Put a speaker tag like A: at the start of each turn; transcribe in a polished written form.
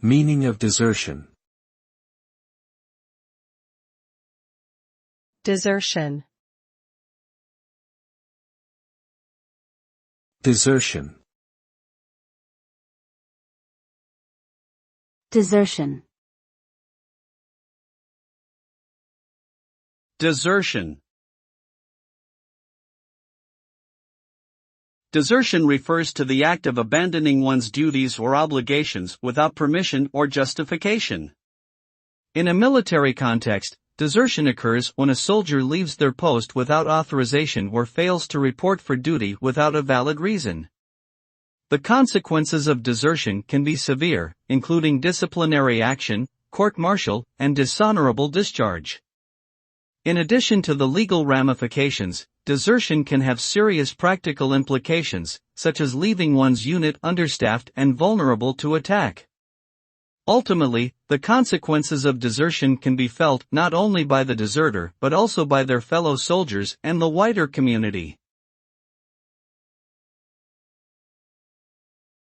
A: Meaning of desertion.
B: Desertion.
A: Desertion.
C: Desertion.
D: Desertion. Desertion refers to the act of abandoning one's duties or obligations without permission or justification. In a military context, desertion occurs when a soldier leaves their post without authorization or fails to report for duty without a valid reason. The consequences of desertion can be severe, including disciplinary action, court-martial, and dishonorable discharge. In addition to the legal ramifications, desertion can have serious practical implications, such as leaving one's unit understaffed and vulnerable to attack. Ultimately, the consequences of desertion can be felt not only by the deserter but also by their fellow soldiers and the wider community.